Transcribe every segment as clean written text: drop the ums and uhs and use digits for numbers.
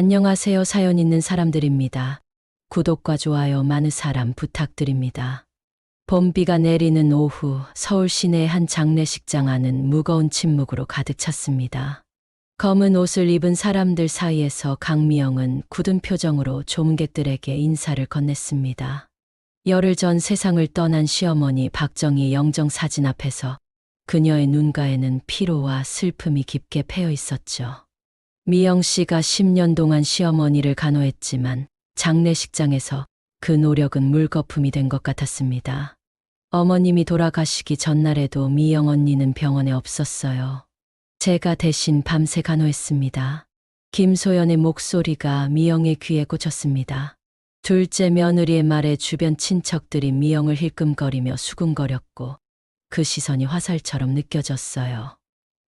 안녕하세요. 사연 있는 사람들입니다. 구독과 좋아요 많은 사람 부탁드립니다. 봄비가 내리는 오후 서울 시내 한 장례식장 안은 무거운 침묵으로 가득 찼습니다. 검은 옷을 입은 사람들 사이에서 강미영은 굳은 표정으로 조문객들에게 인사를 건넸습니다. 열흘 전 세상을 떠난 시어머니 박정희 영정 사진 앞에서 그녀의 눈가에는 피로와 슬픔이 깊게 패여 있었죠. 미영 씨가 10년 동안 시어머니를 간호했지만 장례식장에서 그 노력은 물거품이 된 것 같았습니다. 어머님이 돌아가시기 전날에도 미영 언니는 병원에 없었어요. 제가 대신 밤새 간호했습니다. 김소연의 목소리가 미영의 귀에 꽂혔습니다. 둘째 며느리의 말에 주변 친척들이 미영을 힐끔거리며 수군거렸고 그 시선이 화살처럼 느껴졌어요.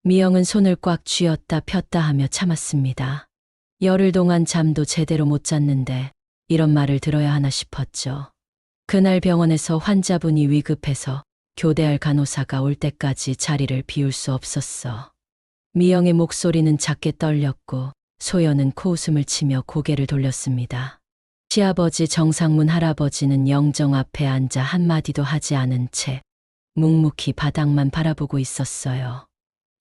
미영은 손을 꽉 쥐었다 폈다 하며 참았습니다. 열흘 동안 잠도 제대로 못 잤는데 이런 말을 들어야 하나 싶었죠. 그날 병원에서 환자분이 위급해서 교대할 간호사가 올 때까지 자리를 비울 수 없었어. 미영의 목소리는 작게 떨렸고 소연은 코웃음을 치며 고개를 돌렸습니다. 시아버지 정상문 할아버지는 영정 앞에 앉아 한마디도 하지 않은 채 묵묵히 바닥만 바라보고 있었어요.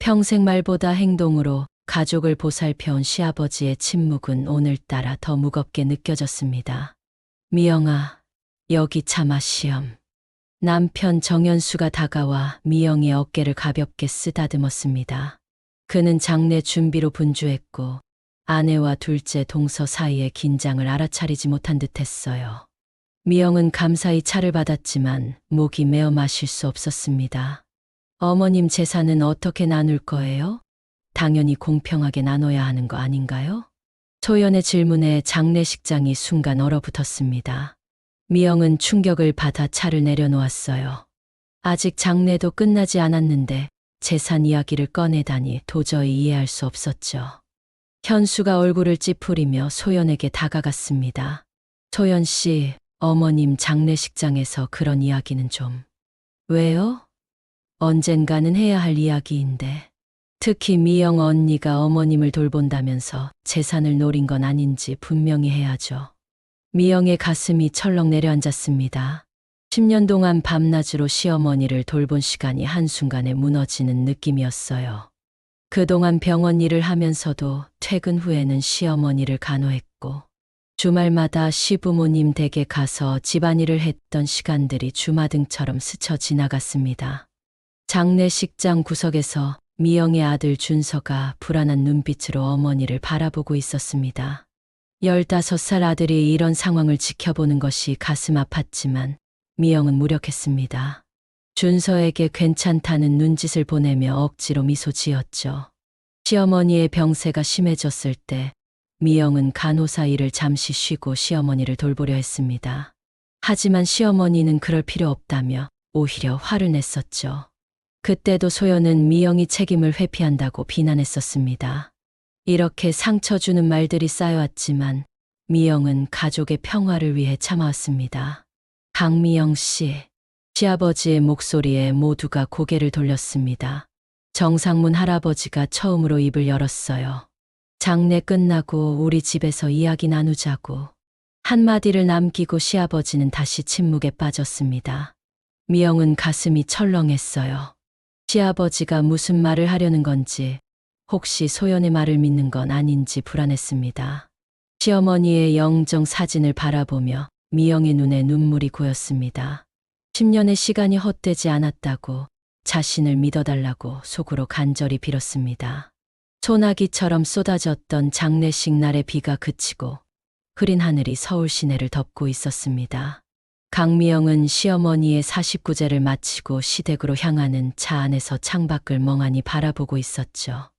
평생 말보다 행동으로 가족을 보살펴온 시아버지의 침묵은 오늘따라 더 무겁게 느껴졌습니다. 미영아, 여기 참아 시엄. 남편 정연수가 다가와 미영의 어깨를 가볍게 쓰다듬었습니다. 그는 장례 준비로 분주했고 아내와 둘째 동서 사이의 긴장을 알아차리지 못한 듯했어요. 미영은 감사히 차를 받았지만 목이 메어 마실 수 없었습니다. 어머님 재산은 어떻게 나눌 거예요? 당연히 공평하게 나눠야 하는 거 아닌가요? 소연의 질문에 장례식장이 순간 얼어붙었습니다. 미영은 충격을 받아 차를 내려놓았어요. 아직 장례도 끝나지 않았는데 재산 이야기를 꺼내다니 도저히 이해할 수 없었죠. 현수가 얼굴을 찌푸리며 소연에게 다가갔습니다. 소연 씨, 어머님 장례식장에서 그런 이야기는 좀. 왜요? 언젠가는 해야 할 이야기인데. 특히 미영 언니가 어머님을 돌본다면서 재산을 노린 건 아닌지 분명히 해야죠. 미영의 가슴이 철렁 내려앉았습니다. 10년 동안 밤낮으로 시어머니를 돌본 시간이 한순간에 무너지는 느낌이었어요. 그동안 병원 일을 하면서도 퇴근 후에는 시어머니를 간호했고 주말마다 시부모님 댁에 가서 집안일을 했던 시간들이 주마등처럼 스쳐 지나갔습니다. 장례식장 구석에서 미영의 아들 준서가 불안한 눈빛으로 어머니를 바라보고 있었습니다. 15살 아들이 이런 상황을 지켜보는 것이 가슴 아팠지만 미영은 무력했습니다. 준서에게 괜찮다는 눈짓을 보내며 억지로 미소 지었죠. 시어머니의 병세가 심해졌을 때 미영은 간호사 일을 잠시 쉬고 시어머니를 돌보려 했습니다. 하지만 시어머니는 그럴 필요 없다며 오히려 화를 냈었죠. 그때도 소연은 미영이 책임을 회피한다고 비난했었습니다. 이렇게 상처 주는 말들이 쌓여왔지만 미영은 가족의 평화를 위해 참아왔습니다. 강미영 씨, 시아버지의 목소리에 모두가 고개를 돌렸습니다. 정상문 할아버지가 처음으로 입을 열었어요. 장례 끝나고 우리 집에서 이야기 나누자고. 한마디를 남기고 시아버지는 다시 침묵에 빠졌습니다. 미영은 가슴이 철렁했어요. 시아버지가 무슨 말을 하려는 건지, 혹시 소연의 말을 믿는 건 아닌지 불안했습니다. 시어머니의 영정 사진을 바라보며 미영의 눈에 눈물이 고였습니다. 10년의 시간이 헛되지 않았다고, 자신을 믿어달라고 속으로 간절히 빌었습니다. 소나기처럼 쏟아졌던 장례식 날의 비가 그치고 흐린 하늘이 서울 시내를 덮고 있었습니다. 강미영은 시어머니의 49제를 마치고 시댁으로 향하는 차 안에서 창밖을 멍하니 바라보고 있었죠.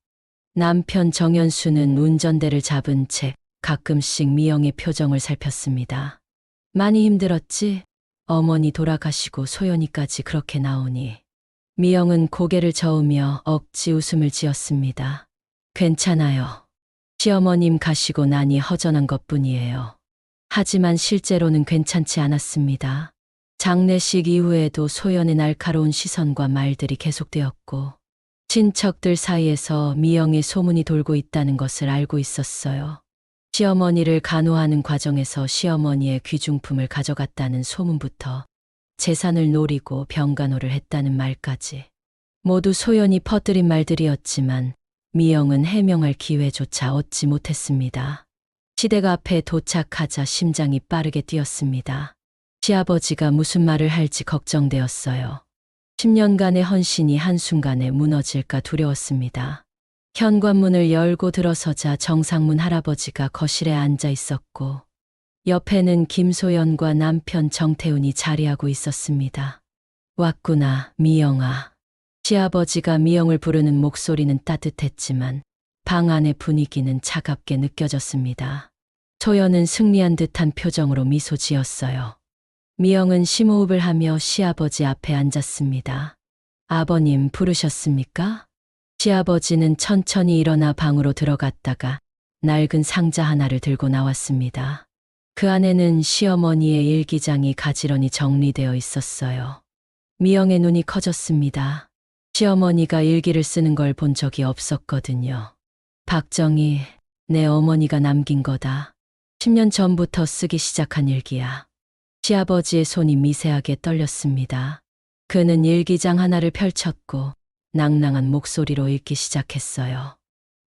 남편 정연수는 운전대를 잡은 채 가끔씩 미영의 표정을 살폈습니다. 많이 힘들었지? 어머니 돌아가시고 소연이까지 그렇게 나오니. 미영은 고개를 저으며 억지 웃음을 지었습니다. 괜찮아요. 시어머님 가시고 나니 허전한 것뿐이에요. 하지만 실제로는 괜찮지 않았습니다. 장례식 이후에도 소연의 날카로운 시선과 말들이 계속되었고 친척들 사이에서 미영의 소문이 돌고 있다는 것을 알고 있었어요. 시어머니를 간호하는 과정에서 시어머니의 귀중품을 가져갔다는 소문부터 재산을 노리고 병간호를 했다는 말까지 모두 소연이 퍼뜨린 말들이었지만 미영은 해명할 기회조차 얻지 못했습니다. 시댁 앞에 도착하자 심장이 빠르게 뛰었습니다. 시아버지가 무슨 말을 할지 걱정되었어요. 10년간의 헌신이 한순간에 무너질까 두려웠습니다. 현관문을 열고 들어서자 정상문 할아버지가 거실에 앉아 있었고 옆에는 김소연과 남편 정태훈이 자리하고 있었습니다. 왔구나, 미영아. 시아버지가 미영을 부르는 목소리는 따뜻했지만 방 안의 분위기는 차갑게 느껴졌습니다. 소연은 승리한 듯한 표정으로 미소 지었어요. 미영은 심호흡을 하며 시아버지 앞에 앉았습니다. 아버님 부르셨습니까? 시아버지는 천천히 일어나 방으로 들어갔다가 낡은 상자 하나를 들고 나왔습니다. 그 안에는 시어머니의 일기장이 가지런히 정리되어 있었어요. 미영의 눈이 커졌습니다. 시어머니가 일기를 쓰는 걸 본 적이 없었거든요. 박정희, 내 어머니가 남긴 거다. 10년 전부터 쓰기 시작한 일기야. 시아버지의 손이 미세하게 떨렸습니다. 그는 일기장 하나를 펼쳤고 낭낭한 목소리로 읽기 시작했어요.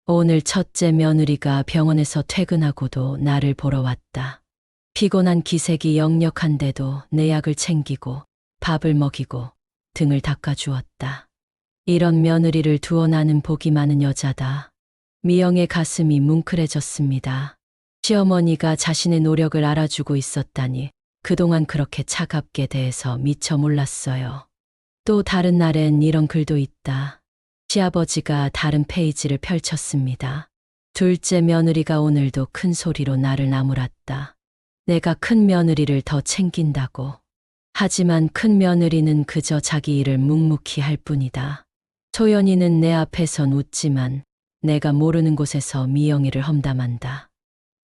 오늘 첫째 며느리가 병원에서 퇴근하고도 나를 보러 왔다. 피곤한 기색이 역력한데도 내 약을 챙기고 밥을 먹이고 등을 닦아주었다. 이런 며느리를 두어 나는 복이 많은 여자다. 미영의 가슴이 뭉클해졌습니다. 시어머니가 자신의 노력을 알아주고 있었다니 그동안 그렇게 차갑게 대해서 미처 몰랐어요. 또 다른 날엔 이런 글도 있다. 시아버지가 다른 페이지를 펼쳤습니다. 둘째 며느리가 오늘도 큰 소리로 나를 나무랐다. 내가 큰 며느리를 더 챙긴다고. 하지만 큰 며느리는 그저 자기 일을 묵묵히 할 뿐이다. 소연이는 내 앞에선 웃지만 내가 모르는 곳에서 미영이를 험담한다.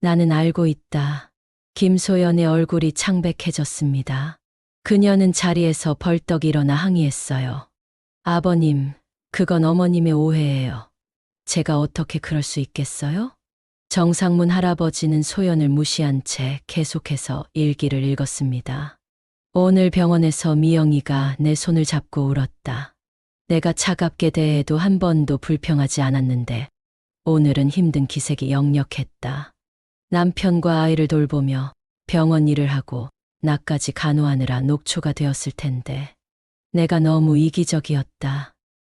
나는 알고 있다. 김소연의 얼굴이 창백해졌습니다. 그녀는 자리에서 벌떡 일어나 항의했어요. 아버님, 그건 어머님의 오해예요. 제가 어떻게 그럴 수 있겠어요? 정상문 할아버지는 소연을 무시한 채 계속해서 일기를 읽었습니다. 오늘 병원에서 미영이가 내 손을 잡고 울었다. 내가 차갑게 대해도 한 번도 불평하지 않았는데 오늘은 힘든 기색이 역력했다. 남편과 아이를 돌보며 병원 일을 하고 나까지 간호하느라 녹초가 되었을 텐데 내가 너무 이기적이었다.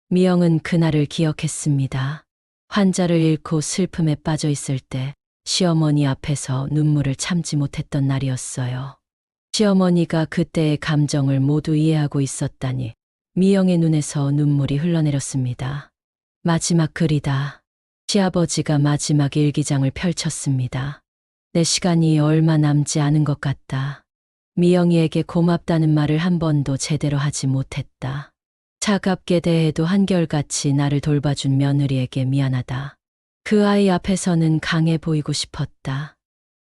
미영은 그날을 기억했습니다. 환자를 잃고 슬픔에 빠져 있을 때 시어머니 앞에서 눈물을 참지 못했던 날이었어요. 시어머니가 그때의 감정을 모두 이해하고 있었다니 미영의 눈에서 눈물이 흘러내렸습니다. 마지막 글이다. 시아버지가 마지막 일기장을 펼쳤습니다. 내 시간이 얼마 남지 않은 것 같다. 미영이에게 고맙다는 말을 한 번도 제대로 하지 못했다. 차갑게 대해도 한결같이 나를 돌봐준 며느리에게 미안하다. 그 아이 앞에서는 강해 보이고 싶었다.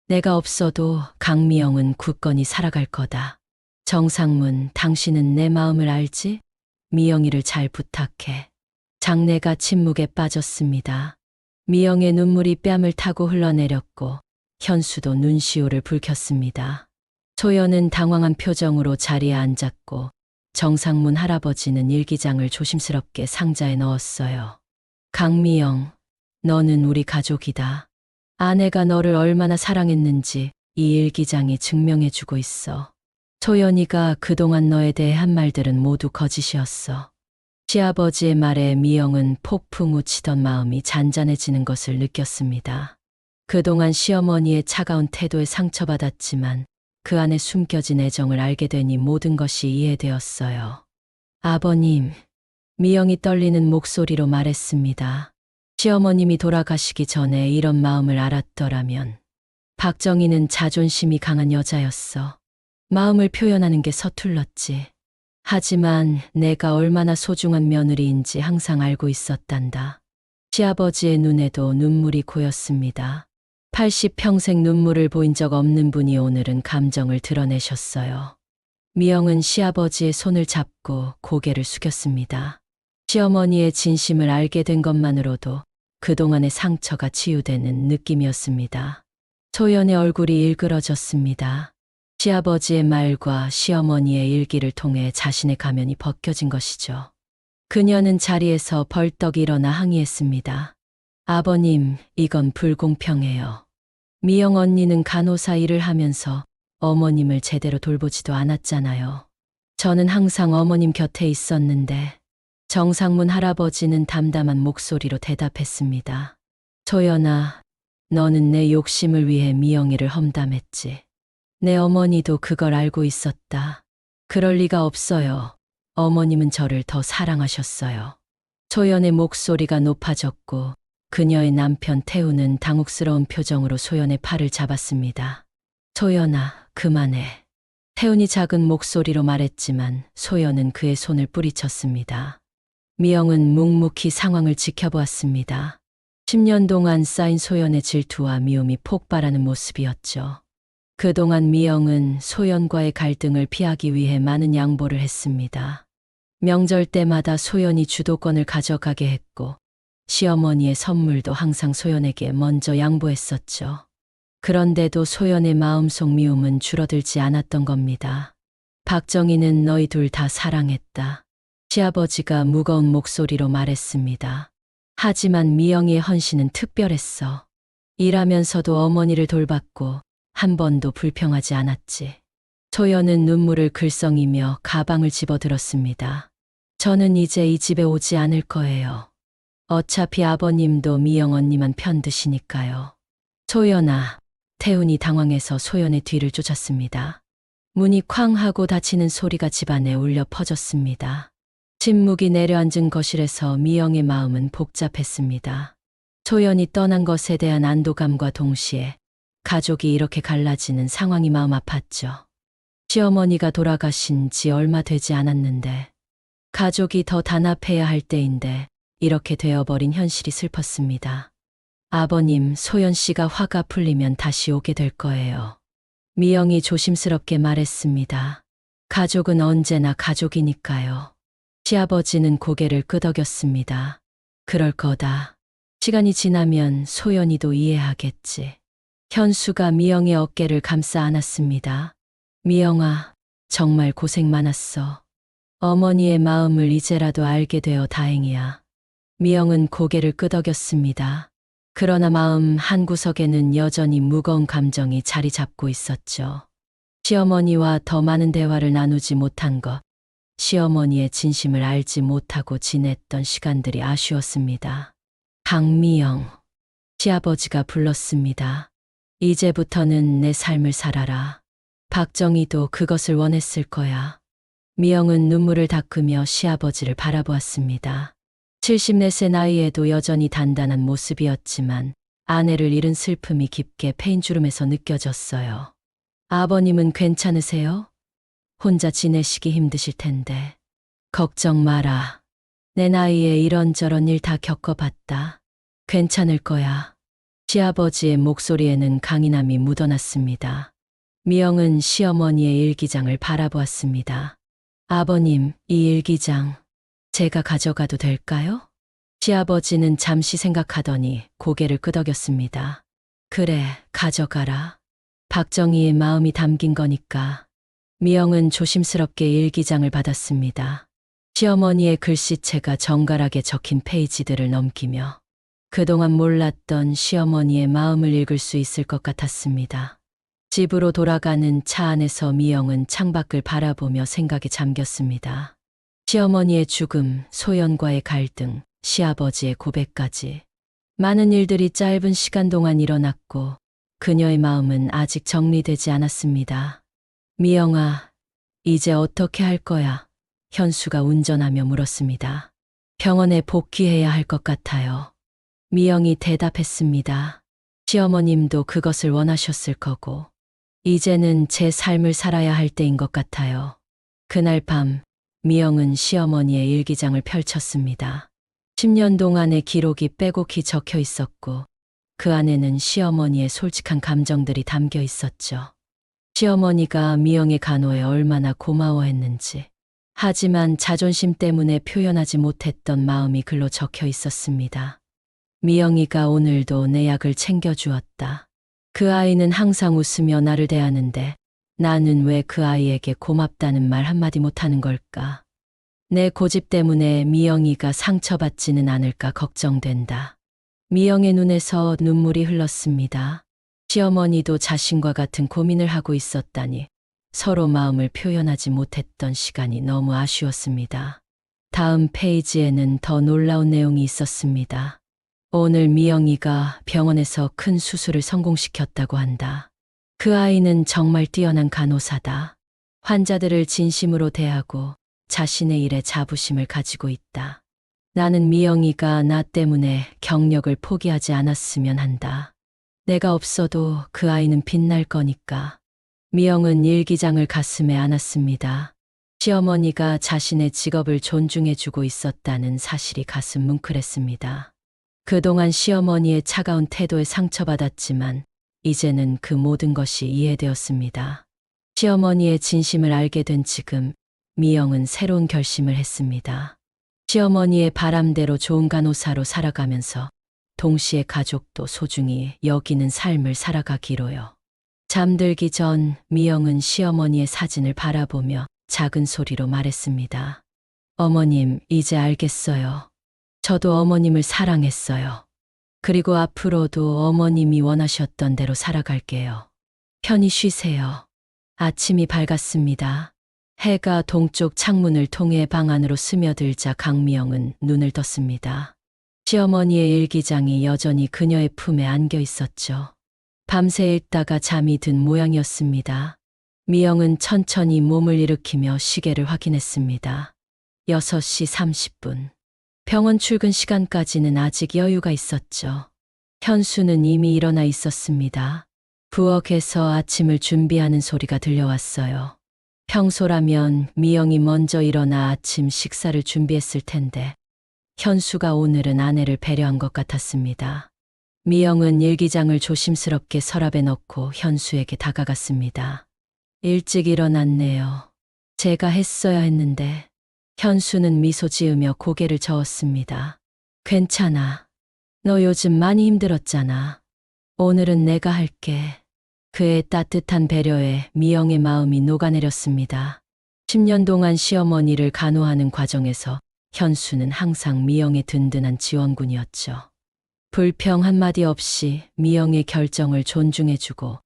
내가 없어도 강미영은 굳건히 살아갈 거다. 정상문, 당신은 내 마음을 알지? 미영이를 잘 부탁해. 장내가 침묵에 빠졌습니다. 미영의 눈물이 뺨을 타고 흘러내렸고 현수도 눈시울을 붉혔습니다. 소연은 당황한 표정으로 자리에 앉았고 정상문 할아버지는 일기장을 조심스럽게 상자에 넣었어요. 강미영, 너는 우리 가족이다. 아내가 너를 얼마나 사랑했는지 이 일기장이 증명해주고 있어. 소연이가 그동안 너에 대해 한 말들은 모두 거짓이었어. 시아버지의 말에 미영은 폭풍 우치던 마음이 잔잔해지는 것을 느꼈습니다. 그동안 시어머니의 차가운 태도에 상처받았지만 그 안에 숨겨진 애정을 알게 되니 모든 것이 이해되었어요. 아버님, 미영이 떨리는 목소리로 말했습니다. 시어머님이 돌아가시기 전에 이런 마음을 알았더라면. 박정희는 자존심이 강한 여자였어. 마음을 표현하는 게 서툴렀지. 하지만 내가 얼마나 소중한 며느리인지 항상 알고 있었단다. 시아버지의 눈에도 눈물이 고였습니다. 80평생 눈물을 보인 적 없는 분이 오늘은 감정을 드러내셨어요. 미영은 시아버지의 손을 잡고 고개를 숙였습니다. 시어머니의 진심을 알게 된 것만으로도 그동안의 상처가 치유되는 느낌이었습니다. 소연의 얼굴이 일그러졌습니다. 시아버지의 말과 시어머니의 일기를 통해 자신의 가면이 벗겨진 것이죠. 그녀는 자리에서 벌떡 일어나 항의했습니다. 아버님, 이건 불공평해요. 미영 언니는 간호사 일을 하면서 어머님을 제대로 돌보지도 않았잖아요. 저는 항상 어머님 곁에 있었는데 정상문 할아버지는 담담한 목소리로 대답했습니다. 소연아, 너는 내 욕심을 위해 미영이를 험담했지. 내 어머니도 그걸 알고 있었다. 그럴 리가 없어요. 어머님은 저를 더 사랑하셨어요. 소연의 목소리가 높아졌고 그녀의 남편 태우는 당혹스러운 표정으로 소연의 팔을 잡았습니다. 소연아, 그만해. 태훈이 작은 목소리로 말했지만 소연은 그의 손을 뿌리쳤습니다. 미영은 묵묵히 상황을 지켜보았습니다. 10년 동안 쌓인 소연의 질투와 미움이 폭발하는 모습이었죠. 그동안 미영은 소연과의 갈등을 피하기 위해 많은 양보를 했습니다. 명절 때마다 소연이 주도권을 가져가게 했고 시어머니의 선물도 항상 소연에게 먼저 양보했었죠. 그런데도 소연의 마음속 미움은 줄어들지 않았던 겁니다. 박정희는 너희 둘 다 사랑했다. 시아버지가 무거운 목소리로 말했습니다. 하지만 미영이의 헌신은 특별했어. 일하면서도 어머니를 돌봤고 한 번도 불평하지 않았지. 소연은 눈물을 글썽이며 가방을 집어들었습니다. 저는 이제 이 집에 오지 않을 거예요. 어차피 아버님도 미영 언니만 편드시니까요. 소연아, 태훈이 당황해서 소연의 뒤를 쫓았습니다. 문이 쾅 하고 닫히는 소리가 집안에 울려 퍼졌습니다. 침묵이 내려앉은 거실에서 미영의 마음은 복잡했습니다. 소연이 떠난 것에 대한 안도감과 동시에 가족이 이렇게 갈라지는 상황이 마음 아팠죠. 시어머니가 돌아가신 지 얼마 되지 않았는데 가족이 더 단합해야 할 때인데 이렇게 되어버린 현실이 슬펐습니다. 아버님, 소연 씨가 화가 풀리면 다시 오게 될 거예요. 미영이 조심스럽게 말했습니다. 가족은 언제나 가족이니까요. 시아버지는 고개를 끄덕였습니다. 그럴 거다. 시간이 지나면 소연이도 이해하겠지. 현수가 미영의 어깨를 감싸 안았습니다. 미영아, 정말 고생 많았어. 어머니의 마음을 이제라도 알게 되어 다행이야. 미영은 고개를 끄덕였습니다. 그러나 마음 한구석에는 여전히 무거운 감정이 자리 잡고 있었죠. 시어머니와 더 많은 대화를 나누지 못한 것, 시어머니의 진심을 알지 못하고 지냈던 시간들이 아쉬웠습니다. 강미영, 시아버지가 불렀습니다. 이제부터는 내 삶을 살아라. 박정희도 그것을 원했을 거야. 미영은 눈물을 닦으며 시아버지를 바라보았습니다. 74세 나이에도 여전히 단단한 모습이었지만 아내를 잃은 슬픔이 깊게 페인주름에서 느껴졌어요. 아버님은 괜찮으세요? 혼자 지내시기 힘드실 텐데. 걱정 마라. 내 나이에 이런저런 일 다 겪어봤다. 괜찮을 거야. 시아버지의 목소리에는 강인함이 묻어났습니다. 미영은 시어머니의 일기장을 바라보았습니다. 아버님, 이 일기장 제가 가져가도 될까요? 시아버지는 잠시 생각하더니 고개를 끄덕였습니다. 그래, 가져가라. 박정희의 마음이 담긴 거니까. 미영은 조심스럽게 일기장을 받았습니다. 시어머니의 글씨체가 정갈하게 적힌 페이지들을 넘기며 그동안 몰랐던 시어머니의 마음을 읽을 수 있을 것 같았습니다. 집으로 돌아가는 차 안에서 미영은 창밖을 바라보며 생각에 잠겼습니다. 시어머니의 죽음, 소연과의 갈등, 시아버지의 고백까지. 많은 일들이 짧은 시간 동안 일어났고 그녀의 마음은 아직 정리되지 않았습니다. 미영아, 이제 어떻게 할 거야? 현수가 운전하며 물었습니다. 병원에 복귀해야 할 것 같아요. 미영이 대답했습니다. 시어머님도 그것을 원하셨을 거고, 이제는 제 삶을 살아야 할 때인 것 같아요. 그날 밤, 미영은 시어머니의 일기장을 펼쳤습니다. 10년 동안의 기록이 빼곡히 적혀 있었고, 그 안에는 시어머니의 솔직한 감정들이 담겨 있었죠. 시어머니가 미영의 간호에 얼마나 고마워했는지, 하지만 자존심 때문에 표현하지 못했던 마음이 글로 적혀 있었습니다. 미영이가 오늘도 내 약을 챙겨주었다. 그 아이는 항상 웃으며 나를 대하는데 나는 왜 그 아이에게 고맙다는 말 한마디 못하는 걸까? 내 고집 때문에 미영이가 상처받지는 않을까 걱정된다. 미영의 눈에서 눈물이 흘렀습니다. 시어머니도 자신과 같은 고민을 하고 있었다니 서로 마음을 표현하지 못했던 시간이 너무 아쉬웠습니다. 다음 페이지에는 더 놀라운 내용이 있었습니다. 오늘 미영이가 병원에서 큰 수술을 성공시켰다고 한다. 그 아이는 정말 뛰어난 간호사다. 환자들을 진심으로 대하고 자신의 일에 자부심을 가지고 있다. 나는 미영이가 나 때문에 경력을 포기하지 않았으면 한다. 내가 없어도 그 아이는 빛날 거니까. 미영은 일기장을 가슴에 안았습니다. 시어머니가 자신의 직업을 존중해주고 있었다는 사실이 가슴 뭉클했습니다. 그동안 시어머니의 차가운 태도에 상처받았지만 이제는 그 모든 것이 이해되었습니다. 시어머니의 진심을 알게 된 지금 미영은 새로운 결심을 했습니다. 시어머니의 바람대로 좋은 간호사로 살아가면서 동시에 가족도 소중히 여기는 삶을 살아가기로요. 잠들기 전 미영은 시어머니의 사진을 바라보며 작은 소리로 말했습니다. 어머님, 이제 알겠어요. 저도 어머님을 사랑했어요. 그리고 앞으로도 어머님이 원하셨던 대로 살아갈게요. 편히 쉬세요. 아침이 밝았습니다. 해가 동쪽 창문을 통해 방 안으로 스며들자 강미영은 눈을 떴습니다. 시어머니의 일기장이 여전히 그녀의 품에 안겨 있었죠. 밤새 읽다가 잠이 든 모양이었습니다. 미영은 천천히 몸을 일으키며 시계를 확인했습니다. 6시 30분. 병원 출근 시간까지는 아직 여유가 있었죠. 현수는 이미 일어나 있었습니다. 부엌에서 아침을 준비하는 소리가 들려왔어요. 평소라면 미영이 먼저 일어나 아침 식사를 준비했을 텐데 현수가 오늘은 아내를 배려한 것 같았습니다. 미영은 일기장을 조심스럽게 서랍에 넣고 현수에게 다가갔습니다. 일찍 일어났네요. 제가 했어야 했는데. 현수는 미소 지으며 고개를 저었습니다. 괜찮아. 너 요즘 많이 힘들었잖아. 오늘은 내가 할게. 그의 따뜻한 배려에 미영의 마음이 녹아내렸습니다. 10년 동안 시어머니를 간호하는 과정에서 현수는 항상 미영의 든든한 지원군이었죠. 불평 한마디 없이 미영의 결정을 존중해주고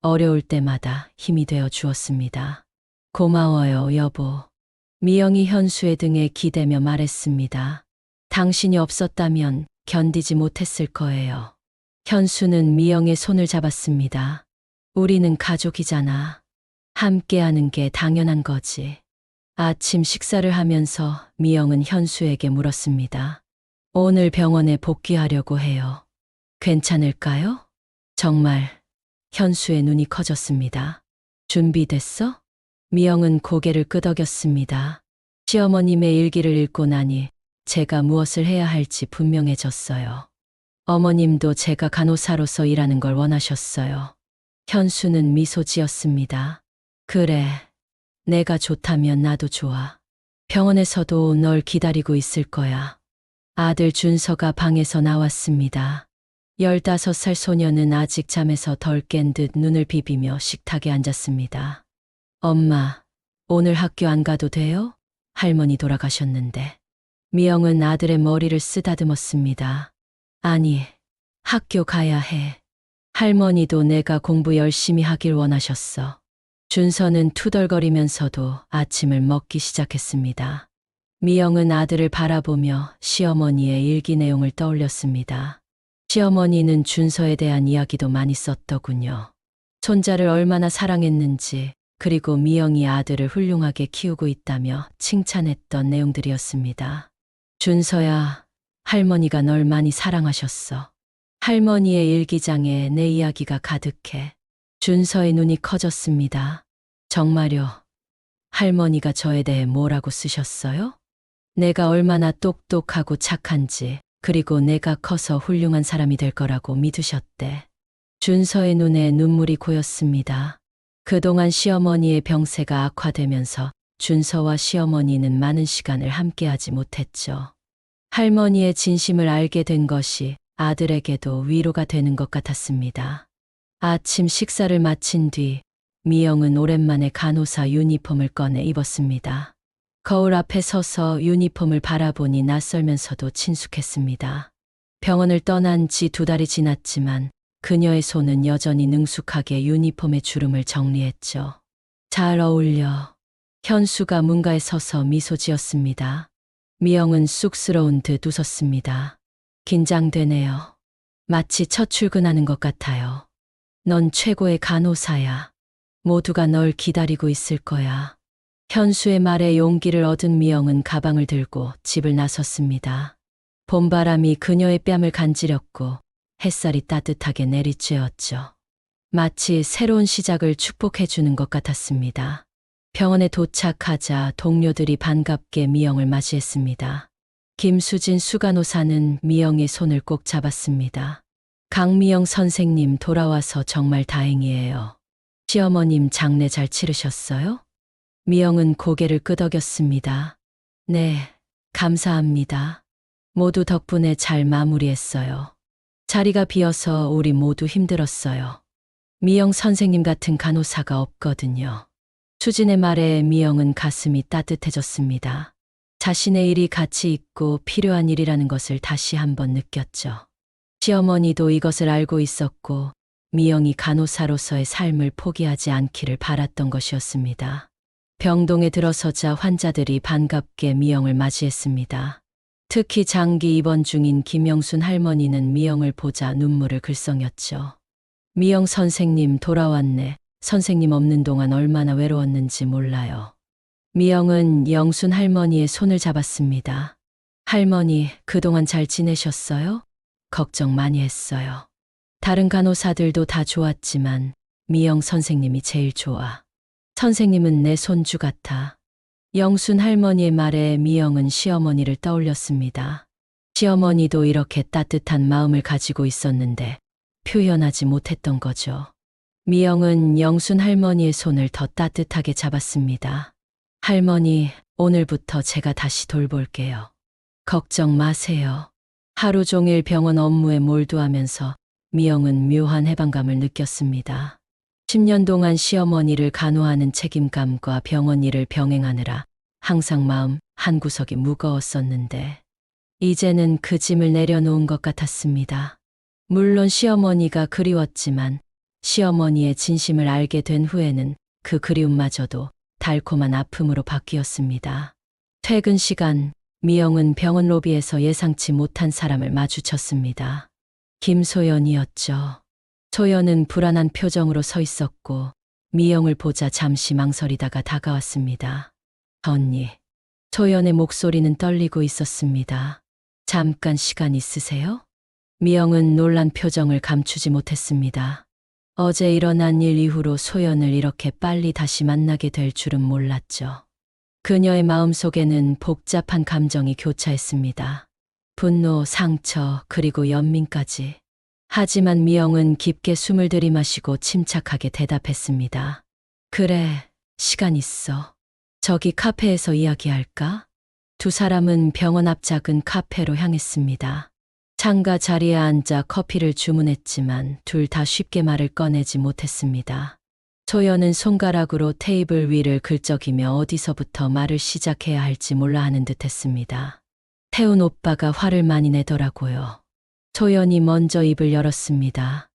어려울 때마다 힘이 되어 주었습니다. 고마워요, 여보. 미영이 현수의 등에 기대며 말했습니다. 당신이 없었다면 견디지 못했을 거예요. 현수는 미영의 손을 잡았습니다. 우리는 가족이잖아. 함께하는 게 당연한 거지. 아침 식사를 하면서 미영은 현수에게 물었습니다. 오늘 병원에 복귀하려고 해요. 괜찮을까요? 정말. 현수의 눈이 커졌습니다. 준비됐어? 미영은 고개를 끄덕였습니다. 시어머님의 일기를 읽고 나니 제가 무엇을 해야 할지 분명해졌어요. 어머님도 제가 간호사로서 일하는 걸 원하셨어요. 현수는 미소 지었습니다. 그래, 내가 좋다면 나도 좋아. 병원에서도 널 기다리고 있을 거야. 아들 준서가 방에서 나왔습니다. 15살 소녀는 아직 잠에서 덜 깬 듯 눈을 비비며 식탁에 앉았습니다. 엄마, 오늘 학교 안 가도 돼요? 할머니 돌아가셨는데. 미영은 아들의 머리를 쓰다듬었습니다. 아니, 학교 가야 해. 할머니도 내가 공부 열심히 하길 원하셨어. 준서는 투덜거리면서도 아침을 먹기 시작했습니다. 미영은 아들을 바라보며 시어머니의 일기 내용을 떠올렸습니다. 시어머니는 준서에 대한 이야기도 많이 썼더군요. 손자를 얼마나 사랑했는지, 그리고 미영이 아들을 훌륭하게 키우고 있다며 칭찬했던 내용들이었습니다. 준서야, 할머니가 널 많이 사랑하셨어. 할머니의 일기장에 내 이야기가 가득해. 준서의 눈이 커졌습니다. 정말요? 할머니가 저에 대해 뭐라고 쓰셨어요? 내가 얼마나 똑똑하고 착한지, 그리고 내가 커서 훌륭한 사람이 될 거라고 믿으셨대. 준서의 눈에 눈물이 고였습니다. 그동안 시어머니의 병세가 악화되면서 준서와 시어머니는 많은 시간을 함께하지 못했죠. 할머니의 진심을 알게 된 것이 아들에게도 위로가 되는 것 같았습니다. 아침 식사를 마친 뒤 미영은 오랜만에 간호사 유니폼을 꺼내 입었습니다. 거울 앞에 서서 유니폼을 바라보니 낯설면서도 친숙했습니다. 병원을 떠난 지 2달이 지났지만 그녀의 손은 여전히 능숙하게 유니폼의 주름을 정리했죠. 잘 어울려. 현수가 문가에 서서 미소 지었습니다. 미영은 쑥스러운 듯 웃었습니다. 긴장되네요. 마치 첫 출근하는 것 같아요. 넌 최고의 간호사야. 모두가 널 기다리고 있을 거야. 현수의 말에 용기를 얻은 미영은 가방을 들고 집을 나섰습니다. 봄바람이 그녀의 뺨을 간지렸고 햇살이 따뜻하게 내리쬐었죠. 마치 새로운 시작을 축복해주는 것 같았습니다. 병원에 도착하자 동료들이 반갑게 미영을 맞이했습니다. 김수진 수간호사는 미영의 손을 꼭 잡았습니다. 강미영 선생님 돌아와서 정말 다행이에요. 시어머님 장례 잘 치르셨어요? 미영은 고개를 끄덕였습니다. 네, 감사합니다. 모두 덕분에 잘 마무리했어요. 자리가 비어서 우리 모두 힘들었어요. 미영 선생님 같은 간호사가 없거든요. 수진의 말에 미영은 가슴이 따뜻해졌습니다. 자신의 일이 가치 있고 필요한 일이라는 것을 다시 한번 느꼈죠. 시어머니도 이것을 알고 있었고 미영이 간호사로서의 삶을 포기하지 않기를 바랐던 것이었습니다. 병동에 들어서자 환자들이 반갑게 미영을 맞이했습니다. 특히 장기 입원 중인 김영순 할머니는 미영을 보자 눈물을 글썽였죠. 미영 선생님 돌아왔네. 선생님 없는 동안 얼마나 외로웠는지 몰라요. 미영은 영순 할머니의 손을 잡았습니다. 할머니, 그동안 잘 지내셨어요? 걱정 많이 했어요. 다른 간호사들도 다 좋았지만 미영 선생님이 제일 좋아. 선생님은 내 손주 같아. 영순 할머니의 말에 미영은 시어머니를 떠올렸습니다. 시어머니도 이렇게 따뜻한 마음을 가지고 있었는데 표현하지 못했던 거죠. 미영은 영순 할머니의 손을 더 따뜻하게 잡았습니다. 할머니, 오늘부터 제가 다시 돌볼게요. 걱정 마세요. 하루 종일 병원 업무에 몰두하면서 미영은 묘한 해방감을 느꼈습니다. 10년 동안 시어머니를 간호하는 책임감과 병원 일을 병행하느라 항상 마음 한구석이 무거웠었는데 이제는 그 짐을 내려놓은 것 같았습니다. 물론 시어머니가 그리웠지만 시어머니의 진심을 알게 된 후에는 그 그리움마저도 달콤한 아픔으로 바뀌었습니다. 퇴근 시간, 미영은 병원 로비에서 예상치 못한 사람을 마주쳤습니다. 김소연이었죠. 소연은 불안한 표정으로 서 있었고 미영을 보자 잠시 망설이다가 다가왔습니다. 언니. 소연의 목소리는 떨리고 있었습니다. 잠깐 시간 있으세요? 미영은 놀란 표정을 감추지 못했습니다. 어제 일어난 일 이후로 소연을 이렇게 빨리 다시 만나게 될 줄은 몰랐죠. 그녀의 마음속에는 복잡한 감정이 교차했습니다. 분노, 상처, 그리고 연민까지. 하지만 미영은 깊게 숨을 들이마시고 침착하게 대답했습니다. 그래, 시간 있어. 저기 카페에서 이야기할까? 두 사람은 병원 앞 작은 카페로 향했습니다. 창가 자리에 앉아 커피를 주문했지만 둘 다 쉽게 말을 꺼내지 못했습니다. 소연은 손가락으로 테이블 위를 긁적이며 어디서부터 말을 시작해야 할지 몰라 하는 듯했습니다. 태훈 오빠가 화를 많이 내더라고요. 소연이 먼저 입을 열었습니다.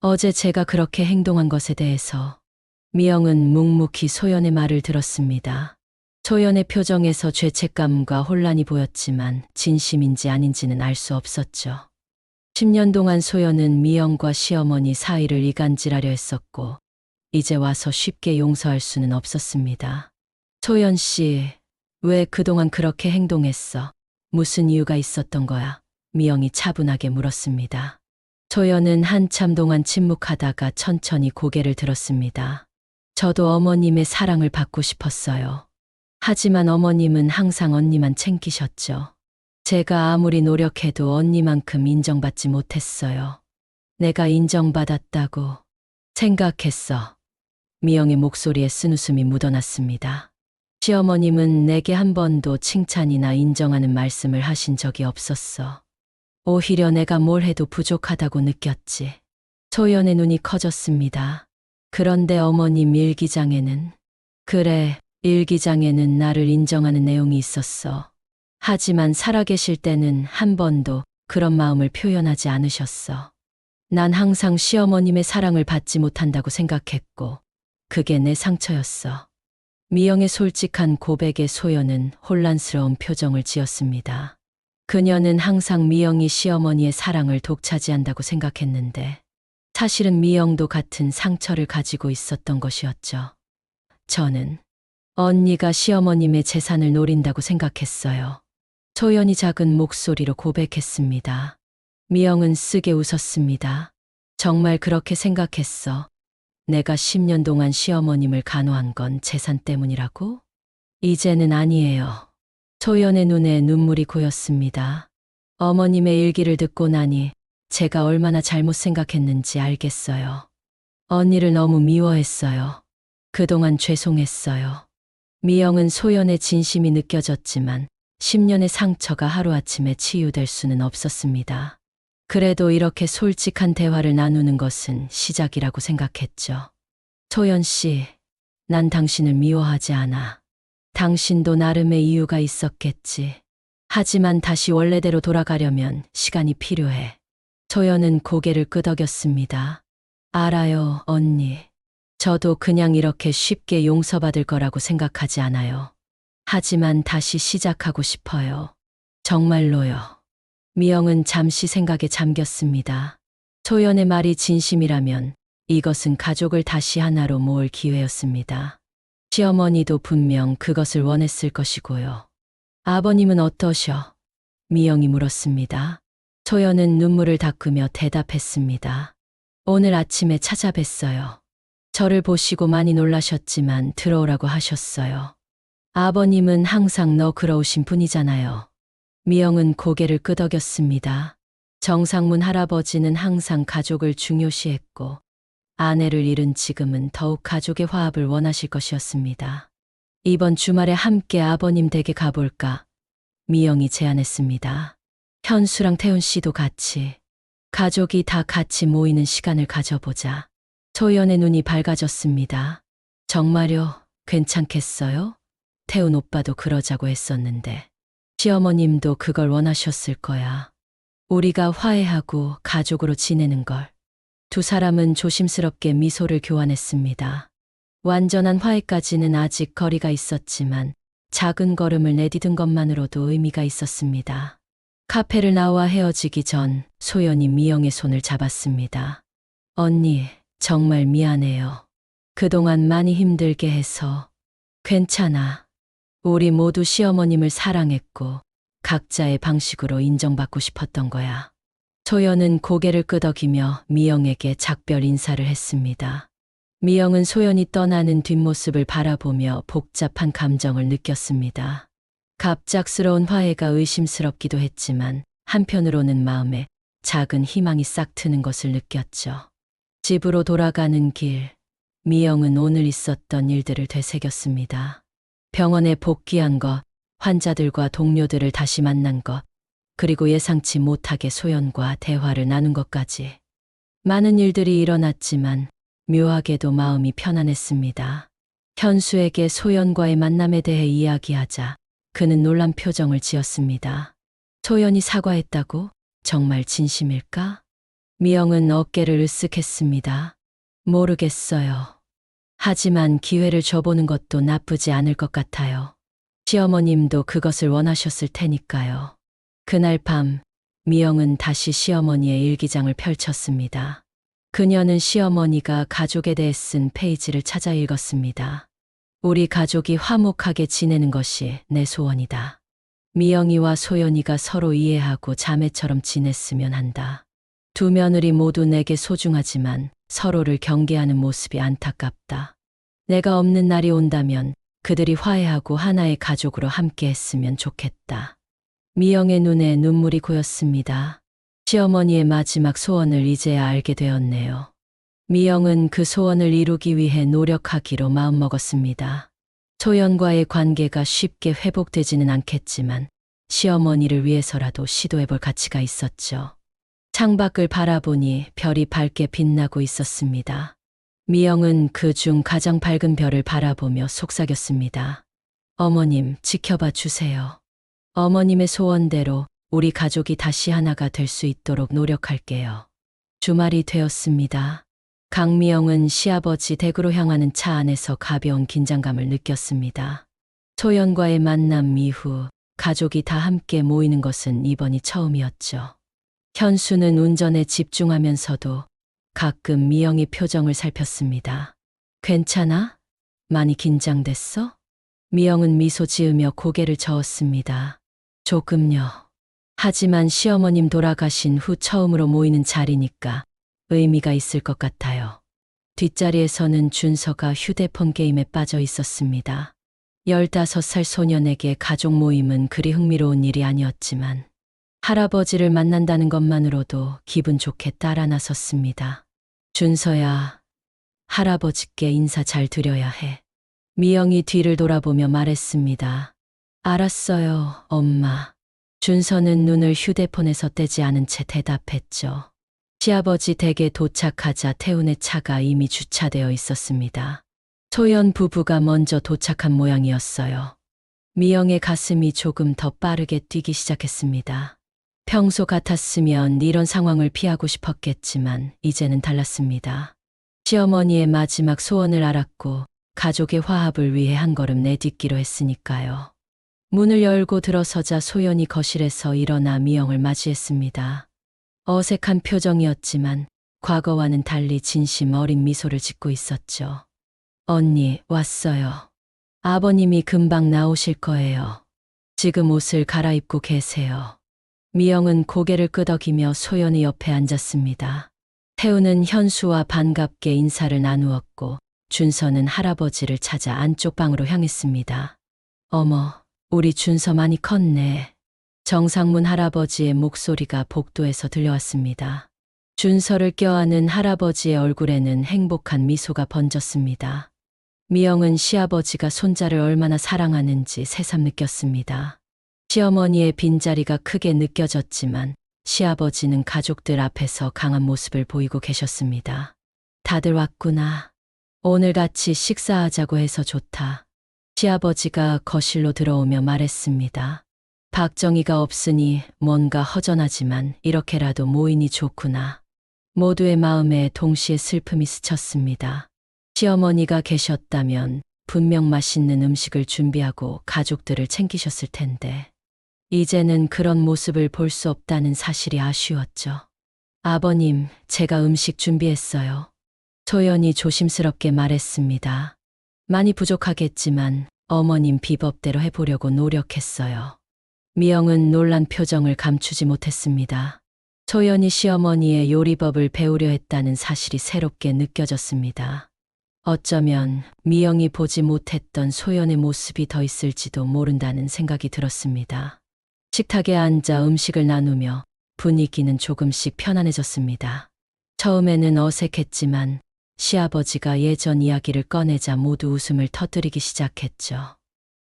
어제 제가 그렇게 행동한 것에 대해서. 미영은 묵묵히 소연의 말을 들었습니다. 소연의 표정에서 죄책감과 혼란이 보였지만 진심인지 아닌지는 알 수 없었죠. 10년 동안 소연은 미영과 시어머니 사이를 이간질하려 했었고 이제 와서 쉽게 용서할 수는 없었습니다. 소연 씨, 왜 그동안 그렇게 행동했어? 무슨 이유가 있었던 거야? 미영이 차분하게 물었습니다. 소연은 한참 동안 침묵하다가 천천히 고개를 들었습니다. 저도 어머님의 사랑을 받고 싶었어요. 하지만 어머님은 항상 언니만 챙기셨죠. 제가 아무리 노력해도 언니만큼 인정받지 못했어요. 내가 인정받았다고 생각했어. 미영의 목소리에 쓴웃음이 묻어났습니다. 시어머님은 내게 한 번도 칭찬이나 인정하는 말씀을 하신 적이 없었어. 오히려 내가 뭘 해도 부족하다고 느꼈지. 소연의 눈이 커졌습니다. 그런데 어머님 일기장에는, 그래, 일기장에는 나를 인정하는 내용이 있었어. 하지만 살아계실 때는 한 번도 그런 마음을 표현하지 않으셨어. 난 항상 시어머님의 사랑을 받지 못한다고 생각했고, 그게 내 상처였어. 미영의 솔직한 고백에 소연은 혼란스러운 표정을 지었습니다. 그녀는 항상 미영이 시어머니의 사랑을 독차지한다고 생각했는데, 사실은 미영도 같은 상처를 가지고 있었던 것이었죠. 저는 언니가 시어머님의 재산을 노린다고 생각했어요. 소연이 작은 목소리로 고백했습니다. 미영은 쓰게 웃었습니다. 정말 그렇게 생각했어. 내가 10년 동안 시어머님을 간호한 건 재산 때문이라고? 이제는 아니에요. 소연의 눈에 눈물이 고였습니다. 어머님의 일기를 듣고 나니 제가 얼마나 잘못 생각했는지 알겠어요. 언니를 너무 미워했어요. 그동안 죄송했어요. 미영은 소연의 진심이 느껴졌지만 10년의 상처가 하루아침에 치유될 수는 없었습니다. 그래도 이렇게 솔직한 대화를 나누는 것은 시작이라고 생각했죠. 소연 씨, 난 당신을 미워하지 않아. 당신도 나름의 이유가 있었겠지. 하지만 다시 원래대로 돌아가려면 시간이 필요해. 소연은 고개를 끄덕였습니다. 알아요, 언니. 저도 그냥 이렇게 쉽게 용서받을 거라고 생각하지 않아요. 하지만 다시 시작하고 싶어요. 정말로요. 미영은 잠시 생각에 잠겼습니다. 소연의 말이 진심이라면 이것은 가족을 다시 하나로 모을 기회였습니다. 시어머니도 분명 그것을 원했을 것이고요. 아버님은 어떠셔? 미영이 물었습니다. 소연은 눈물을 닦으며 대답했습니다. 오늘 아침에 찾아뵀어요. 저를 보시고 많이 놀라셨지만 들어오라고 하셨어요. 아버님은 항상 너그러우신 분이잖아요. 미영은 고개를 끄덕였습니다. 정상문 할아버지는 항상 가족을 중요시했고 아내를 잃은 지금은 더욱 가족의 화합을 원하실 것이었습니다. 이번 주말에 함께 아버님 댁에 가볼까? 미영이 제안했습니다. 현수랑 태훈 씨도 같이. 가족이 다 같이 모이는 시간을 가져보자. 소연의 눈이 밝아졌습니다. 정말요? 괜찮겠어요? 태훈 오빠도 그러자고 했었는데. 시어머님도 그걸 원하셨을 거야. 우리가 화해하고 가족으로 지내는 걸. 두 사람은 조심스럽게 미소를 교환했습니다. 완전한 화해까지는 아직 거리가 있었지만 작은 걸음을 내디딘 것만으로도 의미가 있었습니다. 카페를 나와 헤어지기 전 소연이 미영의 손을 잡았습니다. 언니, 정말 미안해요. 그동안 많이 힘들게 해서. 괜찮아. 우리 모두 시어머님을 사랑했고 각자의 방식으로 인정받고 싶었던 거야. 소연은 고개를 끄덕이며 미영에게 작별 인사를 했습니다. 미영은 소연이 떠나는 뒷모습을 바라보며 복잡한 감정을 느꼈습니다. 갑작스러운 화해가 의심스럽기도 했지만 한편으로는 마음에 작은 희망이 싹 트는 것을 느꼈죠. 집으로 돌아가는 길, 미영은 오늘 있었던 일들을 되새겼습니다. 병원에 복귀한 것, 환자들과 동료들을 다시 만난 것, 그리고 예상치 못하게 소연과 대화를 나눈 것까지. 많은 일들이 일어났지만 묘하게도 마음이 편안했습니다. 현수에게 소연과의 만남에 대해 이야기하자 그는 놀란 표정을 지었습니다. 소연이 사과했다고? 정말 진심일까? 미영은 어깨를 으쓱했습니다. 모르겠어요. 하지만 기회를 줘보는 것도 나쁘지 않을 것 같아요. 시어머님도 그것을 원하셨을 테니까요. 그날 밤, 미영은 다시 시어머니의 일기장을 펼쳤습니다. 그녀는 시어머니가 가족에 대해 쓴 페이지를 찾아 읽었습니다. 우리 가족이 화목하게 지내는 것이 내 소원이다. 미영이와 소연이가 서로 이해하고 자매처럼 지냈으면 한다. 두 며느리 모두 내게 소중하지만 서로를 경계하는 모습이 안타깝다. 내가 없는 날이 온다면 그들이 화해하고 하나의 가족으로 함께 했으면 좋겠다. 미영의 눈에 눈물이 고였습니다. 시어머니의 마지막 소원을 이제야 알게 되었네요. 미영은 그 소원을 이루기 위해 노력하기로 마음먹었습니다. 소연과의 관계가 쉽게 회복되지는 않겠지만 시어머니를 위해서라도 시도해볼 가치가 있었죠. 창밖을 바라보니 별이 밝게 빛나고 있었습니다. 미영은 그 중 가장 밝은 별을 바라보며 속삭였습니다. 어머님, 지켜봐 주세요. 어머님의 소원대로 우리 가족이 다시 하나가 될 수 있도록 노력할게요. 주말이 되었습니다. 강미영은 시아버지 댁으로 향하는 차 안에서 가벼운 긴장감을 느꼈습니다. 소연과의 만남 이후 가족이 다 함께 모이는 것은 이번이 처음이었죠. 현수는 운전에 집중하면서도 가끔 미영이 표정을 살폈습니다. 괜찮아? 많이 긴장됐어? 미영은 미소 지으며 고개를 저었습니다. 조금요. 하지만 시어머님 돌아가신 후 처음으로 모이는 자리니까 의미가 있을 것 같아요. 뒷자리에서는 준서가 휴대폰 게임에 빠져 있었습니다. 15살 소년에게 가족 모임은 그리 흥미로운 일이 아니었지만 할아버지를 만난다는 것만으로도 기분 좋게 따라 나섰습니다. 준서야, 할아버지께 인사 잘 드려야 해. 미영이 뒤를 돌아보며 말했습니다. 알았어요, 엄마. 준서는 눈을 휴대폰에서 떼지 않은 채 대답했죠. 시아버지 댁에 도착하자 태훈의 차가 이미 주차되어 있었습니다. 소연 부부가 먼저 도착한 모양이었어요. 미영의 가슴이 조금 더 빠르게 뛰기 시작했습니다. 평소 같았으면 이런 상황을 피하고 싶었겠지만 이제는 달랐습니다. 시어머니의 마지막 소원을 알았고 가족의 화합을 위해 한 걸음 내딛기로 했으니까요. 문을 열고 들어서자 소연이 거실에서 일어나 미영을 맞이했습니다. 어색한 표정이었지만 과거와는 달리 진심 어린 미소를 짓고 있었죠. 언니, 왔어요. 아버님이 금방 나오실 거예요. 지금 옷을 갈아입고 계세요. 미영은 고개를 끄덕이며 소연이 옆에 앉았습니다. 태우는 현수와 반갑게 인사를 나누었고 준서는 할아버지를 찾아 안쪽 방으로 향했습니다. 어머, 우리 준서 많이 컸네. 정상문 할아버지의 목소리가 복도에서 들려왔습니다. 준서를 껴안은 할아버지의 얼굴에는 행복한 미소가 번졌습니다. 미영은 시아버지가 손자를 얼마나 사랑하는지 새삼 느꼈습니다. 시어머니의 빈자리가 크게 느껴졌지만 시아버지는 가족들 앞에서 강한 모습을 보이고 계셨습니다. 다들 왔구나. 오늘 같이 식사하자고 해서 좋다. 시아버지가 거실로 들어오며 말했습니다. 박정희가 없으니 뭔가 허전하지만 이렇게라도 모이니 좋구나. 모두의 마음에 동시에 슬픔이 스쳤습니다. 시어머니가 계셨다면 분명 맛있는 음식을 준비하고 가족들을 챙기셨을 텐데 이제는 그런 모습을 볼 수 없다는 사실이 아쉬웠죠. 아버님, 제가 음식 준비했어요. 소연이 조심스럽게 말했습니다. 많이 부족하겠지만 어머님 비법대로 해보려고 노력했어요. 미영은 놀란 표정을 감추지 못했습니다. 소연이 시어머니의 요리법을 배우려 했다는 사실이 새롭게 느껴졌습니다. 어쩌면 미영이 보지 못했던 소연의 모습이 더 있을지도 모른다는 생각이 들었습니다. 식탁에 앉아 음식을 나누며 분위기는 조금씩 편안해졌습니다. 처음에는 어색했지만 시아버지가 예전 이야기를 꺼내자 모두 웃음을 터뜨리기 시작했죠.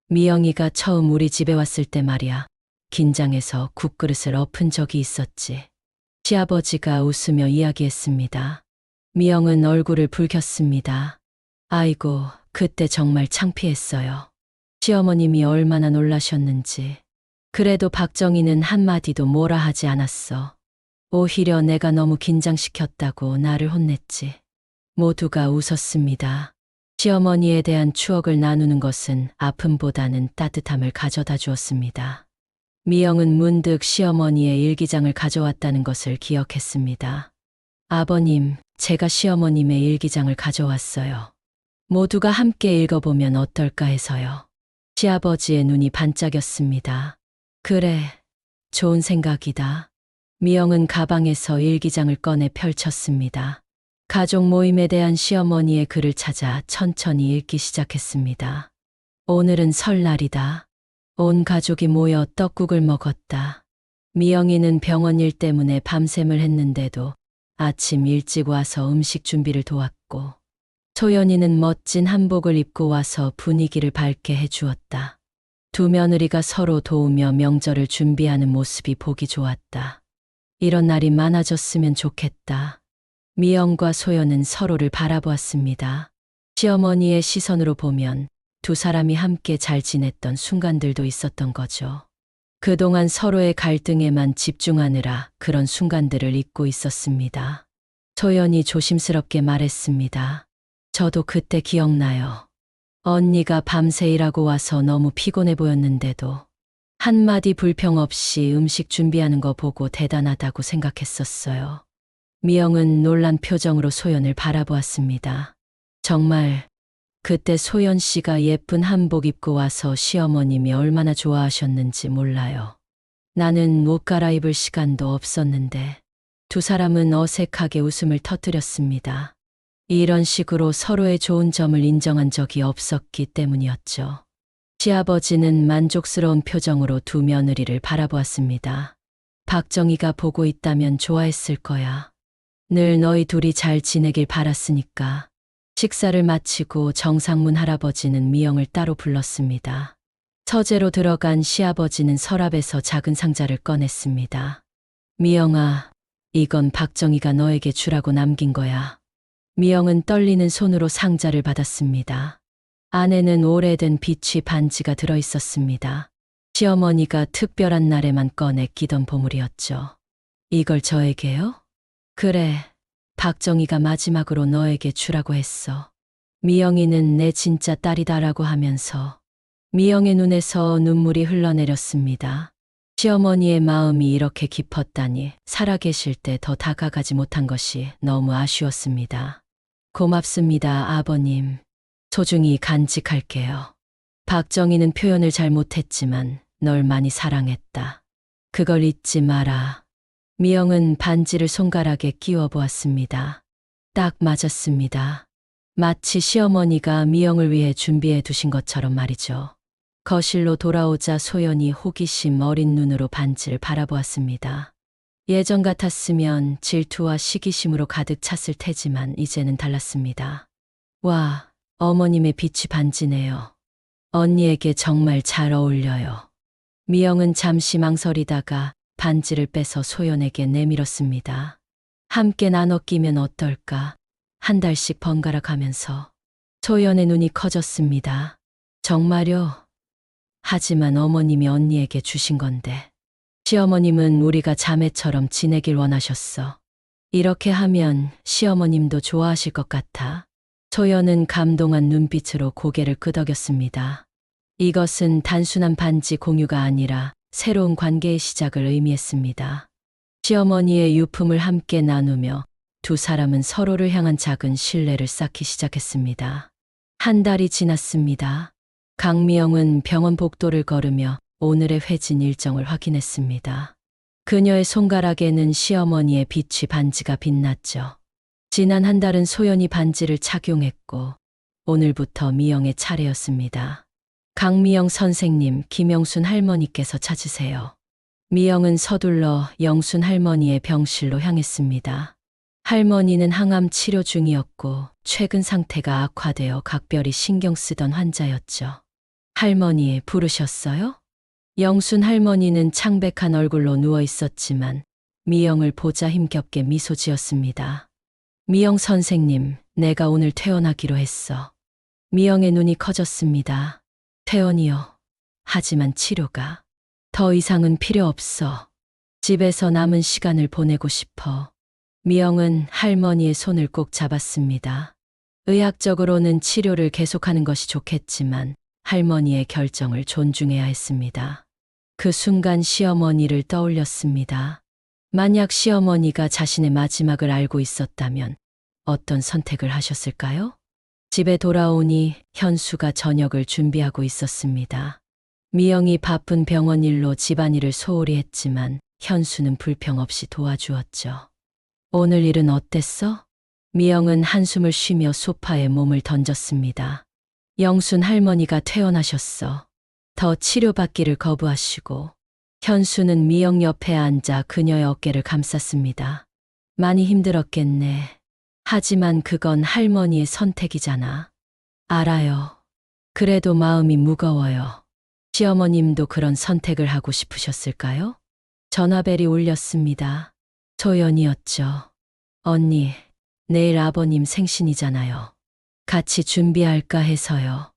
미영이가 처음 우리 집에 왔을 때 말이야. 긴장해서 국그릇을 엎은 적이 있었지. 시아버지가 웃으며 이야기했습니다. 미영은 얼굴을 붉혔습니다. 아이고, 그때 정말 창피했어요. 시어머님이 얼마나 놀라셨는지. 그래도 박정희는 한마디도 뭐라 하지 않았어. 오히려 내가 너무 긴장시켰다고 나를 혼냈지. 모두가 웃었습니다. 시어머니에 대한 추억을 나누는 것은 아픔보다는 따뜻함을 가져다 주었습니다. 미영은 문득 시어머니의 일기장을 가져왔다는 것을 기억했습니다. 아버님, 제가 시어머님의 일기장을 가져왔어요. 모두가 함께 읽어보면 어떨까 해서요. 시아버지의 눈이 반짝였습니다. 그래, 좋은 생각이다. 미영은 가방에서 일기장을 꺼내 펼쳤습니다. 가족 모임에 대한 시어머니의 글을 찾아 천천히 읽기 시작했습니다. 오늘은 설날이다. 온 가족이 모여 떡국을 먹었다. 미영이는 병원 일 때문에 밤샘을 했는데도 아침 일찍 와서 음식 준비를 도왔고 소연이는 멋진 한복을 입고 와서 분위기를 밝게 해주었다. 두 며느리가 서로 도우며 명절을 준비하는 모습이 보기 좋았다. 이런 날이 많아졌으면 좋겠다. 미영과 소연은 서로를 바라보았습니다. 시어머니의 시선으로 보면 두 사람이 함께 잘 지냈던 순간들도 있었던 거죠. 그동안 서로의 갈등에만 집중하느라 그런 순간들을 잊고 있었습니다. 소연이 조심스럽게 말했습니다. 저도 그때 기억나요. 언니가 밤새 일하고 와서 너무 피곤해 보였는데도 한마디 불평 없이 음식 준비하는 거 보고 대단하다고 생각했었어요. 미영은 놀란 표정으로 소연을 바라보았습니다. 정말 그때 소연 씨가 예쁜 한복 입고 와서 시어머님이 얼마나 좋아하셨는지 몰라요. 나는 옷 갈아입을 시간도 없었는데 두 사람은 어색하게 웃음을 터뜨렸습니다. 이런 식으로 서로의 좋은 점을 인정한 적이 없었기 때문이었죠. 시아버지는 만족스러운 표정으로 두 며느리를 바라보았습니다. 박정희가 보고 있다면 좋아했을 거야. 늘 너희 둘이 잘 지내길 바랐으니까. 식사를 마치고 정상문 할아버지는 미영을 따로 불렀습니다. 서재로 들어간 시아버지는 서랍에서 작은 상자를 꺼냈습니다. 미영아, 이건 박정희가 너에게 주라고 남긴 거야. 미영은 떨리는 손으로 상자를 받았습니다. 안에는 오래된 비취 반지가 들어 있었습니다. 시어머니가 특별한 날에만 꺼내 끼던 보물이었죠. 이걸 저에게요? 그래. 박정희가 마지막으로 너에게 주라고 했어. 미영이는 내 진짜 딸이다라고 하면서 미영의 눈에서 눈물이 흘러내렸습니다. 시어머니의 마음이 이렇게 깊었다니 살아계실 때 더 다가가지 못한 것이 너무 아쉬웠습니다. 고맙습니다, 아버님. 소중히 간직할게요. 박정희는 표현을 잘 못했지만 널 많이 사랑했다. 그걸 잊지 마라. 미영은 반지를 손가락에 끼워 보았습니다. 딱 맞았습니다. 마치 시어머니가 미영을 위해 준비해 두신 것처럼 말이죠. 거실로 돌아오자 소연이 호기심 어린 눈으로 반지를 바라보았습니다. 예전 같았으면 질투와 시기심으로 가득 찼을 테지만 이제는 달랐습니다. 와, 어머님의 빛이 반지네요. 언니에게 정말 잘 어울려요. 미영은 잠시 망설이다가 반지를 빼서 소연에게 내밀었습니다. 함께 나눠 끼면 어떨까? 한 달씩 번갈아 가면서. 소연의 눈이 커졌습니다. 정말요? 하지만 어머님이 언니에게 주신 건데. 시어머님은 우리가 자매처럼 지내길 원하셨어. 이렇게 하면 시어머님도 좋아하실 것 같아. 소연은 감동한 눈빛으로 고개를 끄덕였습니다. 이것은 단순한 반지 공유가 아니라 새로운 관계의 시작을 의미했습니다. 시어머니의 유품을 함께 나누며 두 사람은 서로를 향한 작은 신뢰를 쌓기 시작했습니다. 한 달이 지났습니다. 강미영은 병원 복도를 걸으며 오늘의 회진 일정을 확인했습니다. 그녀의 손가락에는 시어머니의 비취 반지가 빛났죠. 지난 한 달은 소연이 반지를 착용했고 오늘부터 미영의 차례였습니다. 강미영 선생님, 김영순 할머니께서 찾으세요. 미영은 서둘러 영순 할머니의 병실로 향했습니다. 할머니는 항암 치료 중이었고 최근 상태가 악화되어 각별히 신경 쓰던 환자였죠. 할머니 부르셨어요? 영순 할머니는 창백한 얼굴로 누워 있었지만 미영을 보자 힘겹게 미소 지었습니다. 미영 선생님, 내가 오늘 퇴원하기로 했어. 미영의 눈이 커졌습니다. 퇴원이요. 하지만 치료가 더 이상은 필요 없어. 집에서 남은 시간을 보내고 싶어. 미영은 할머니의 손을 꼭 잡았습니다. 의학적으로는 치료를 계속하는 것이 좋겠지만 할머니의 결정을 존중해야 했습니다. 그 순간 시어머니를 떠올렸습니다. 만약 시어머니가 자신의 마지막을 알고 있었다면 어떤 선택을 하셨을까요? 집에 돌아오니 현수가 저녁을 준비하고 있었습니다. 미영이 바쁜 병원 일로 집안일을 소홀히 했지만 현수는 불평 없이 도와주었죠. 오늘 일은 어땠어? 미영은 한숨을 쉬며 소파에 몸을 던졌습니다. 영순 할머니가 퇴원하셨어. 더 치료받기를 거부하시고. 현수는 미영 옆에 앉아 그녀의 어깨를 감쌌습니다. 많이 힘들었겠네. 하지만 그건 할머니의 선택이잖아. 알아요. 그래도 마음이 무거워요. 시어머님도 그런 선택을 하고 싶으셨을까요? 전화벨이 울렸습니다. 소연이었죠. 언니, 내일 아버님 생신이잖아요. 같이 준비할까 해서요.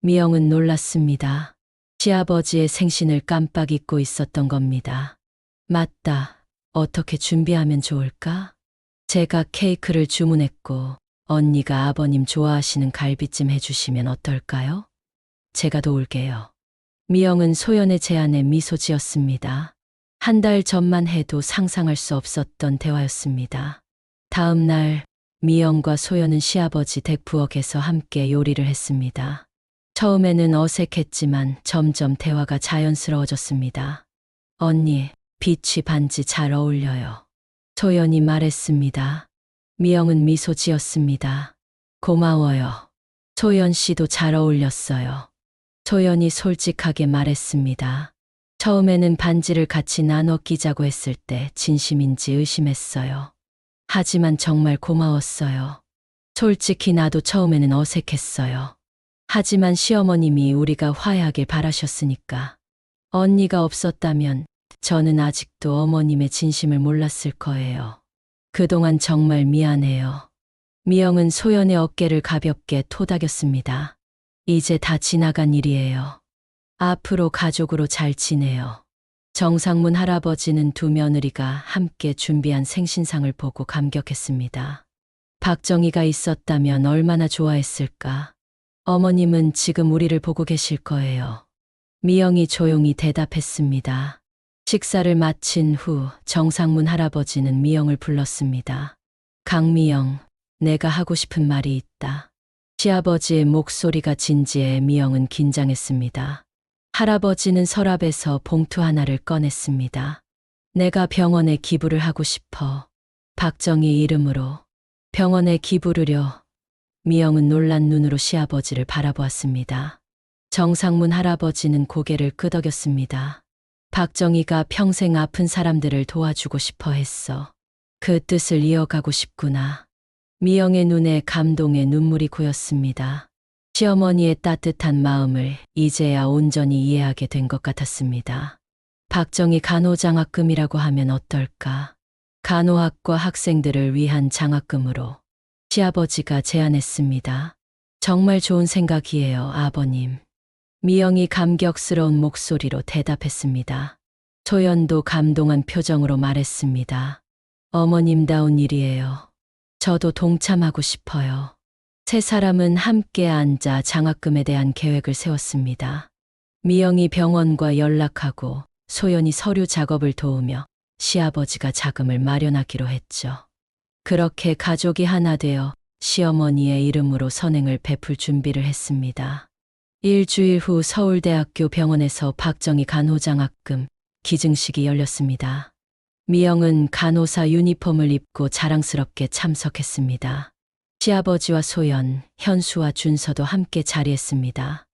미영은 놀랐습니다. 시아버지의 생신을 깜빡 잊고 있었던 겁니다. 맞다. 어떻게 준비하면 좋을까? 제가 케이크를 주문했고 언니가 아버님 좋아하시는 갈비찜 해주시면 어떨까요? 제가 도울게요. 미영은 소연의 제안에 미소 지었습니다. 한 달 전만 해도 상상할 수 없었던 대화였습니다. 다음 날 미영과 소연은 시아버지 댁 부엌에서 함께 요리를 했습니다. 처음에는 어색했지만 점점 대화가 자연스러워졌습니다. 언니, 비치 반지 잘 어울려요. 소연이 말했습니다. 미영은 미소 지었습니다. 고마워요. 소연 씨도 잘 어울렸어요. 소연이 솔직하게 말했습니다. 처음에는 반지를 같이 나눠 끼자고 했을 때 진심인지 의심했어요. 하지만 정말 고마웠어요. 솔직히 나도 처음에는 어색했어요. 하지만 시어머님이 우리가 화해하길 바라셨으니까. 언니가 없었다면 저는 아직도 어머님의 진심을 몰랐을 거예요. 그동안 정말 미안해요. 미영은 소연의 어깨를 가볍게 토닥였습니다. 이제 다 지나간 일이에요. 앞으로 가족으로 잘 지내요. 정상문 할아버지는 두 며느리가 함께 준비한 생신상을 보고 감격했습니다. 박정희가 있었다면 얼마나 좋아했을까. 어머님은 지금 우리를 보고 계실 거예요. 미영이 조용히 대답했습니다. 식사를 마친 후 정상문 할아버지는 미영을 불렀습니다. 강미영, 내가 하고 싶은 말이 있다. 시아버지의 목소리가 진지해 미영은 긴장했습니다. 할아버지는 서랍에서 봉투 하나를 꺼냈습니다. 내가 병원에 기부를 하고 싶어. 박정희 이름으로. 병원에 기부를요. 미영은 놀란 눈으로 시아버지를 바라보았습니다. 정상문 할아버지는 고개를 끄덕였습니다. 박정희가 평생 아픈 사람들을 도와주고 싶어 했어. 그 뜻을 이어가고 싶구나. 미영의 눈에 감동의 눈물이 고였습니다. 시어머니의 따뜻한 마음을 이제야 온전히 이해하게 된 것 같았습니다. 박정희 간호장학금이라고 하면 어떨까? 간호학과 학생들을 위한 장학금으로 시아버지가 제안했습니다. 정말 좋은 생각이에요, 아버님. 미영이 감격스러운 목소리로 대답했습니다. 소연도 감동한 표정으로 말했습니다. 어머님다운 일이에요. 저도 동참하고 싶어요. 세 사람은 함께 앉아 장학금에 대한 계획을 세웠습니다. 미영이 병원과 연락하고 소연이 서류 작업을 도우며 시아버지가 자금을 마련하기로 했죠. 그렇게 가족이 하나 되어 시어머니의 이름으로 선행을 베풀 준비를 했습니다. 일주일 후 서울대학교 병원에서 박정희 간호장학금 기증식이 열렸습니다. 미영은 간호사 유니폼을 입고 자랑스럽게 참석했습니다. 시아버지와 소연, 현수와 준서도 함께 자리했습니다.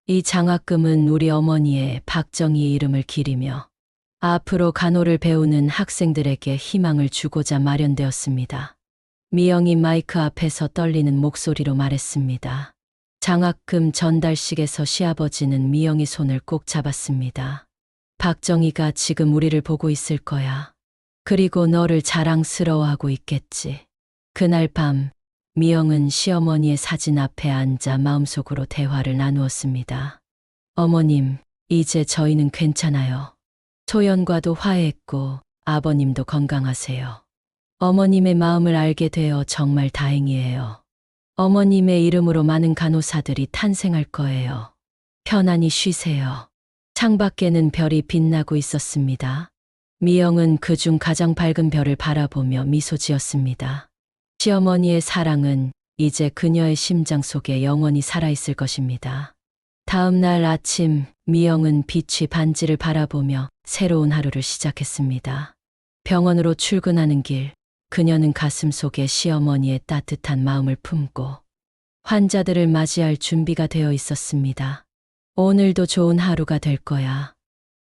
이 장학금은 우리 어머니의 박정희의 이름을 기리며 앞으로 간호를 배우는 학생들에게 희망을 주고자 마련되었습니다. 미영이 마이크 앞에서 떨리는 목소리로 말했습니다. 장학금 전달식에서 시아버지는 미영이 손을 꼭 잡았습니다. 박정희가 지금 우리를 보고 있을 거야. 그리고 너를 자랑스러워하고 있겠지. 그날 밤 미영은 시어머니의 사진 앞에 앉아 마음속으로 대화를 나누었습니다. 어머님, 이제 저희는 괜찮아요. 소연과도 화해했고 아버님도 건강하세요. 어머님의 마음을 알게 되어 정말 다행이에요. 어머님의 이름으로 많은 간호사들이 탄생할 거예요. 편안히 쉬세요. 창밖에는 별이 빛나고 있었습니다. 미영은 그중 가장 밝은 별을 바라보며 미소 지었습니다. 시어머니의 사랑은 이제 그녀의 심장 속에 영원히 살아있을 것입니다. 다음 날 아침 미영은 빛이 반지를 바라보며 새로운 하루를 시작했습니다. 병원으로 출근하는 길, 그녀는 가슴 속에 시어머니의 따뜻한 마음을 품고 환자들을 맞이할 준비가 되어 있었습니다. 오늘도 좋은 하루가 될 거야.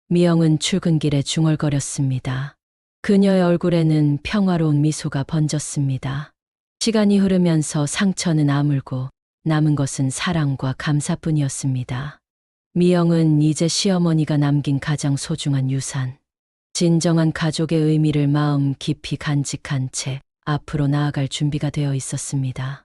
미영은 출근길에 중얼거렸습니다. 그녀의 얼굴에는 평화로운 미소가 번졌습니다. 시간이 흐르면서 상처는 아물고 남은 것은 사랑과 감사뿐이었습니다. 미영은 이제 시어머니가 남긴 가장 소중한 유산, 진정한 가족의 의미를 마음 깊이 간직한 채 앞으로 나아갈 준비가 되어 있었습니다.